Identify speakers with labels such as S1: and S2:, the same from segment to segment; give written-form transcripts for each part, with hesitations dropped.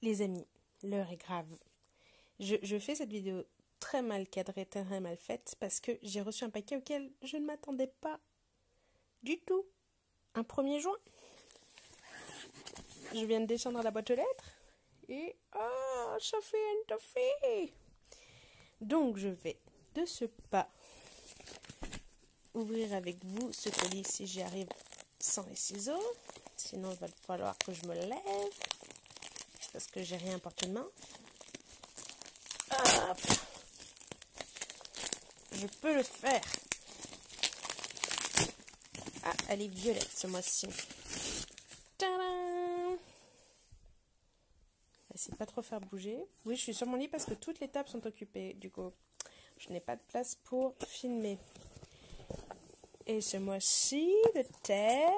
S1: Les amis, l'heure est grave. Je fais cette vidéo très mal cadrée, très mal faite, parce que j'ai reçu un paquet auquel je ne m'attendais pas du tout. Un 1er juin. Je viens de descendre la boîte aux lettres. Et oh, Sophie and Toffee. Donc je vais de ce pas ouvrir avec vous ce colis si j'y arrive sans les ciseaux. Sinon il va falloir que je me lève. Parce que j'ai rien à portée de main. Hop. Je peux le faire. Ah, elle est violette ce mois-ci. Tadam! Essayez de pas trop faire bouger. Oui, je suis sur mon lit parce que toutes les tables sont occupées. Du coup, je n'ai pas de place pour filmer. Et ce mois-ci, le thème...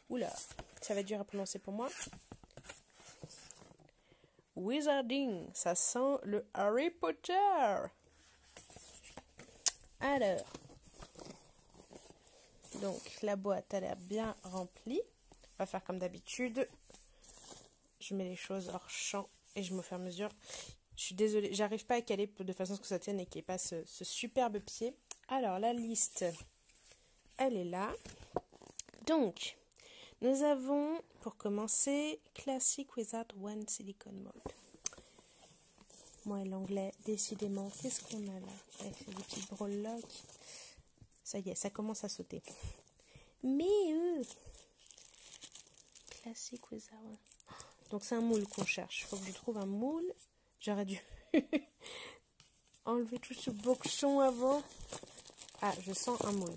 S1: Oula, ça va être dur à prononcer pour moi. Wizarding, ça sent le Harry Potter. Alors, donc la boîte a l'air bien remplie. On va faire comme d'habitude. Je mets les choses hors champ et je me fais à mesure. Je suis désolée, j'arrive pas à caler de façon à ce que ça tienne et qu'il n'y ait pas ce superbe pied. Alors, la liste, elle est là. Donc, nous avons, pour commencer, Classic Wizard One Silicone Mold. Moi et l'anglais, décidément, qu'est-ce qu'on a là? Avec ces petits breloques. Ça y est, ça commence à sauter. Mais Classic Wizard One. Donc c'est un moule qu'on cherche. Il faut que je trouve un moule. J'aurais dû enlever tout ce boxon avant. Ah, je sens un moule.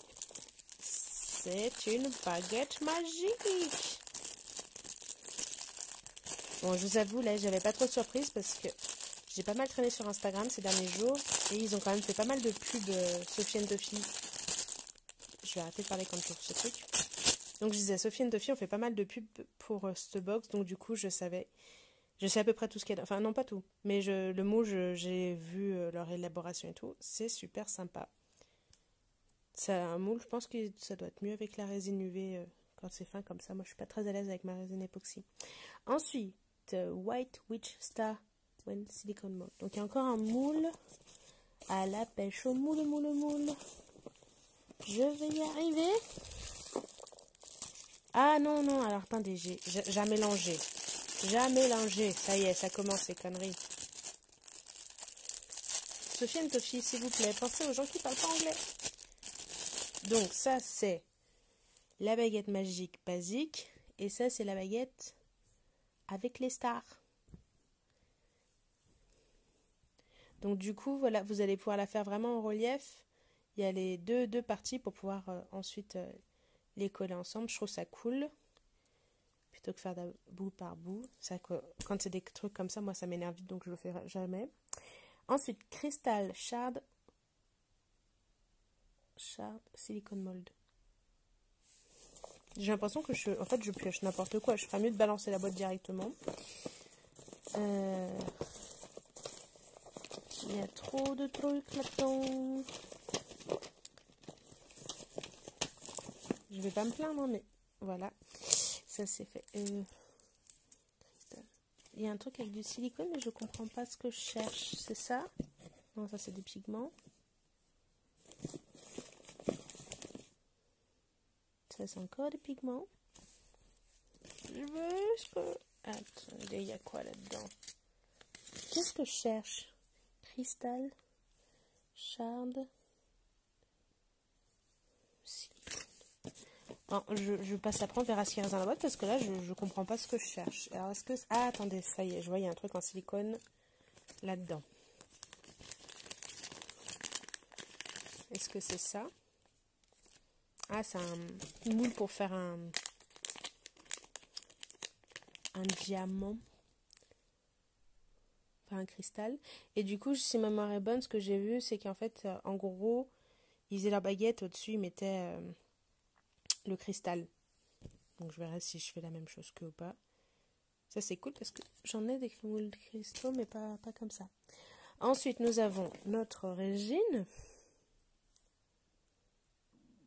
S1: C'est une baguette magique. Bon, je vous avoue, là, j'avais pas trop de surprise parce que j'ai pas mal traîné sur Instagram ces derniers jours. Et ils ont quand même fait pas mal de pubs Sophie and Toffee. Je vais arrêter de parler comme sur ce truc. Donc je disais, Sophie and Toffee, on fait pas mal de pubs pour cette box. Donc du coup, je sais à peu près tout ce qu'il y a. Enfin, non, pas tout. Mais le mot, j'ai vu leur élaboration et tout. C'est super sympa. C'est un moule, je pense que ça doit être mieux avec la résine UV quand c'est fin comme ça. Moi, je suis pas très à l'aise avec ma résine époxy. Ensuite, White Witch Star One Silicone Mold. Donc, il y a encore un moule à la pêche au moule. Je vais y arriver. Ah non, alors attendez, j'ai mélangé. Ça y est, ça commence ces conneries. Sophie and Toffee, s'il vous plaît, pensez aux gens qui parlent pas anglais. Donc ça c'est la baguette magique basique et ça c'est la baguette avec les stars. Donc du coup voilà, vous allez pouvoir la faire vraiment en relief. Il y a les deux parties pour pouvoir ensuite les coller ensemble. Je trouve ça cool. Plutôt que faire bout par bout. Quand c'est des trucs comme ça, moi ça m'énerve vite donc je le fais jamais. Ensuite, Crystal Shard Silicone Mold. J'ai l'impression que je pioche n'importe quoi. Je ferais mieux de balancer la boîte directement. Il y a trop de trucs là-dedans. Je vais pas me plaindre, mais voilà. Ça c'est fait. Il y a un truc avec du silicone, mais je comprends pas ce que je cherche. C'est ça? Non, ça c'est des pigments. Ça c'est encore des pigments. Attendez, il y a quoi là-dedans? Qu'est-ce que je cherche? Cristal, shard, silicone. Bon, je passe après, on verra ce qu'il reste dans la boîte parce que là je comprends pas ce que je cherche. Alors est-ce que... Ah attendez, ça y est, je vois il y a un truc en silicone là-dedans. Est-ce que c'est ça? Ah, c'est un moule pour faire un diamant. Enfin, un cristal. Et du coup, si ma mémoire est bonne, ce que j'ai vu, c'est qu'en fait, en gros, ils faisaient leur baguette, au-dessus, ils mettaient le cristal. Donc, je verrai si je fais la même chose que ou pas. Ça, c'est cool parce que j'en ai des moules de cristaux, mais pas comme ça. Ensuite, nous avons notre résine.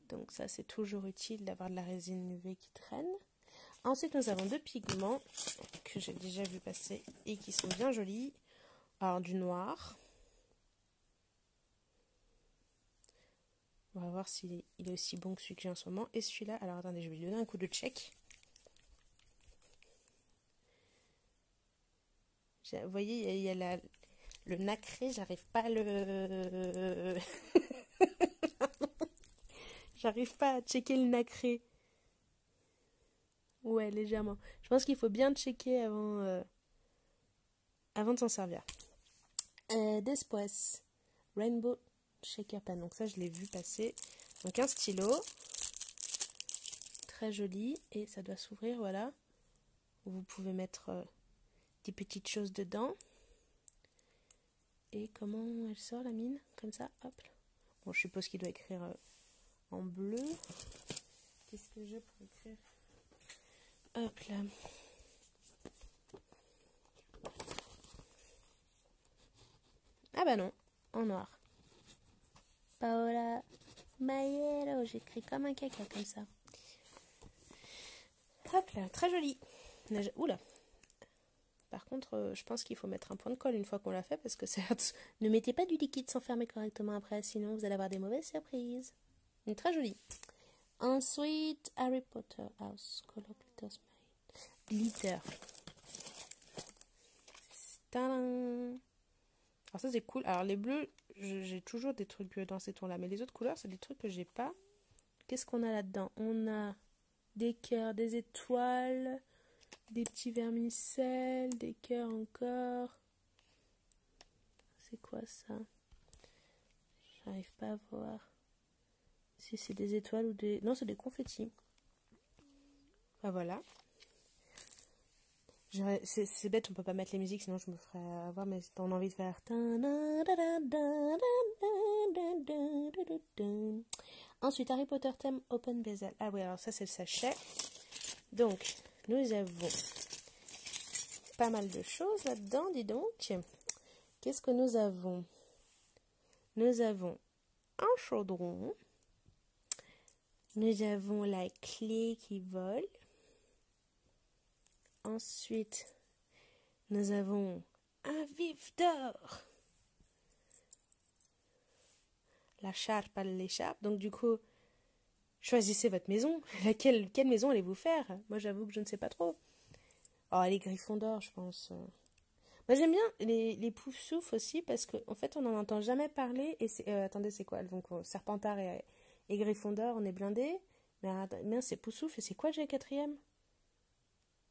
S1: Donc ça, c'est toujours utile d'avoir de la résine UV qui traîne. Ensuite, nous avons deux pigments que j'ai déjà vu passer et qui sont bien jolis. Alors, du noir. On va voir s'il est aussi bon que celui que j'ai en ce moment. Et celui-là, alors attendez, je vais lui donner un coup de check. Vous voyez, il y a le nacré, j'arrive pas à le... J'arrive pas à checker le nacré. Ouais, légèrement. Je pense qu'il faut bien checker avant de s'en servir. Después, Rainbow Shaker Pen. Donc ça, je l'ai vu passer. Donc un stylo. Très joli. Et ça doit s'ouvrir, voilà. Vous pouvez mettre des petites choses dedans. Et comment elle sort, la mine? Comme ça, hop. Bon, je suppose qu'il doit écrire en bleu. Qu'est-ce que j'ai pour écrire? Hop là. Ah bah non, en noir. Paola Maiero, j'écris comme un caca, comme ça. Hop là, très joli. Oula. Par contre, je pense qu'il faut mettre un point de colle une fois qu'on l'a fait, parce que ne mettez pas du liquide sans fermer correctement après, sinon vous allez avoir des mauvaises surprises. Très joli. Ensuite, Harry Potter House Color Glitter Smile. Glitter. Tadam! Alors ça c'est cool. Alors les bleus, j'ai toujours des trucs dans ces tons là, mais les autres couleurs c'est des trucs que j'ai pas. Qu'est-ce qu'on a là-dedans? On a des cœurs, des étoiles, des petits vermicelles, des cœurs encore. C'est quoi ça? J'arrive pas à voir si c'est des étoiles ou des... Non, c'est des confettis. Ah voilà. C'est bête, on peut pas mettre les musiques, sinon je me ferais avoir, mais on a envie de faire... Ensuite, Harry Potter thème Open Bezel. Ah oui, alors ça c'est le sachet. Donc, nous avons pas mal de choses là-dedans, dis donc. Qu'est-ce que nous avons? Nous avons un chaudron. Nous avons la clé qui vole. Ensuite, nous avons un vif d'or. La charpe à l'écharpe. Donc du coup, choisissez votre maison. Quelle maison allez-vous faire? Moi, j'avoue que je ne sais pas trop. Oh, les griffons d'or, je pense. Moi, j'aime bien les poufs-souffles aussi, parce qu'en fait, on n'en entend jamais parler. Et attendez, c'est quoi? Donc, Serpentard et Gryffondor, on est blindés. Mais c'est poufs-souffle. Et c'est quoi, j'ai quatrième?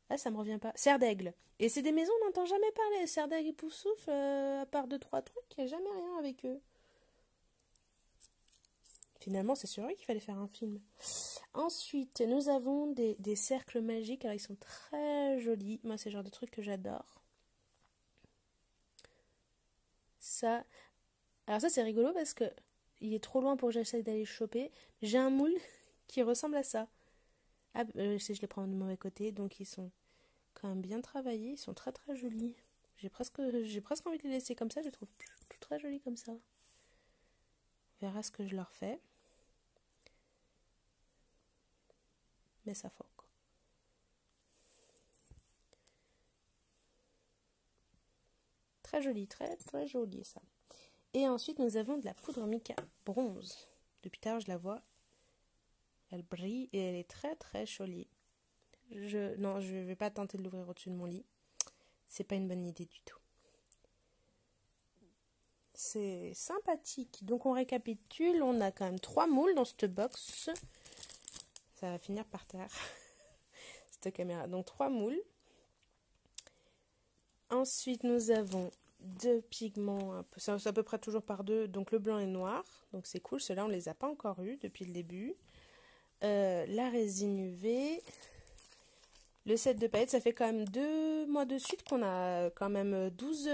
S1: Ah, ça me revient pas. Serre d'aigle. Et c'est des maisons, on n'entend jamais parler. Serre d'aigle et poufs-souffle, à part 2-3 trucs, il n'y a jamais rien avec eux. Finalement, c'est sur eux qu'il fallait faire un film. Ensuite, nous avons des cercles magiques. Alors, ils sont très jolis. Moi, c'est le genre de trucs que j'adore. Ça... Alors ça, c'est rigolo parce que il est trop loin pour que j'essaie d'aller choper. J'ai un moule qui ressemble à ça. Ah, je les prends du mauvais côté. Donc, ils sont quand même bien travaillés. Ils sont très, très jolis. J'ai presque envie de les laisser comme ça. Je les trouve très jolis comme ça. On verra ce que je leur fais. Mais ça foque. Très joli, très très joli ça. Et ensuite nous avons de la poudre mica bronze. Depuis tard je la vois. Elle brille et elle est très très jolie. Non, je vais pas tenter de l'ouvrir au-dessus de mon lit. C'est pas une bonne idée du tout. C'est sympathique. Donc on récapitule, on a quand même 3 moules dans cette box. Ça va finir par terre. Cette caméra. Donc 3 moules. Ensuite nous avons 2 pigments, c'est à peu près toujours par 2, donc le blanc et le noir. Donc c'est cool, ceux-là on les a pas encore eus depuis le début. La résine UV. Le set de paillettes, ça fait quand même 2 mois de suite qu'on a quand même 12...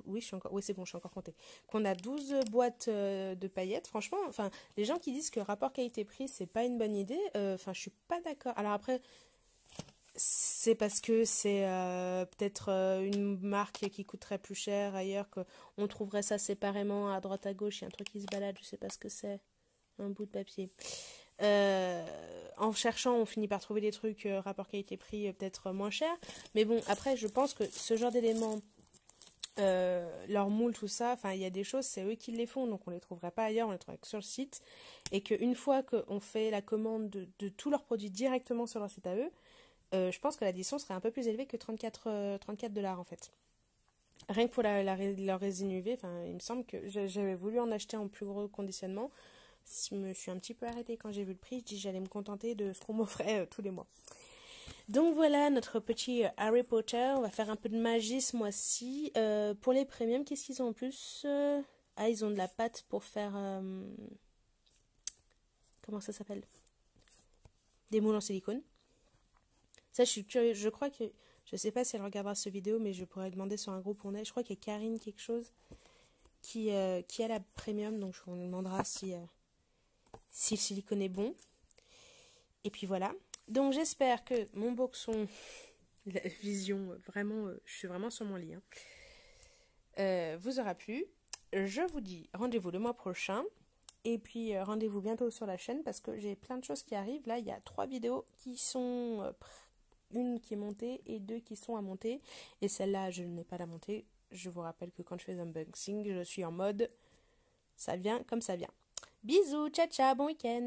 S1: oui, c'est bon, je suis encore comptée. Qu'on a 12 boîtes de paillettes. Franchement, enfin, les gens qui disent que rapport qualité-prix, c'est pas une bonne idée, enfin, je suis pas d'accord. Alors après, c'est parce que c'est peut-être une marque qui coûterait plus cher ailleurs, qu'on trouverait ça séparément à droite à gauche. Il y a un truc qui se balade, je sais pas ce que c'est. Un bout de papier. En cherchant, on finit par trouver des trucs rapport qualité-prix peut-être moins chers. Mais bon, après, je pense que ce genre d'éléments, leur moule, tout ça, enfin, il y a des choses, c'est eux qui les font, donc on les trouverait pas ailleurs, on les trouverait que sur le site. Et qu'une fois qu'on fait la commande de tous leurs produits directement sur leur site à eux, je pense que l'addition serait un peu plus élevée que 34 dollars en fait. Rien que pour leur résine UV, enfin, il me semble que j'avais voulu en acheter en plus gros conditionnement. Je me suis un petit peu arrêtée quand j'ai vu le prix. Je dis j'allais me contenter de ce qu'on m'offrait tous les mois. Donc voilà notre petit Harry Potter. On va faire un peu de magie ce mois-ci. Pour les premiums, qu'est-ce qu'ils ont en plus? Ah, ils ont de la pâte pour faire... comment ça s'appelle? Des moules en silicone. Ça, je suis curieuse. Je crois que... Je sais pas si elle regardera ce vidéo, mais je pourrais demander sur un groupe où on est. Je crois qu'il y a Karine quelque chose qui a la premium. Donc on lui demandera si le silicone est bon. Et puis voilà. Donc j'espère que mon boxon, la vision, vraiment, je suis vraiment sur mon lit, vous aura plu. Je vous dis rendez-vous le mois prochain. Et puis rendez-vous bientôt sur la chaîne parce que j'ai plein de choses qui arrivent. Là, il y a 3 vidéos qui sont... une qui est montée et 2 qui sont à monter. Et celle-là, je n'ai pas la montée. Je vous rappelle que quand je fais un unboxing, je suis en mode ça vient comme ça vient. Bisous, ciao ciao, bon week-end.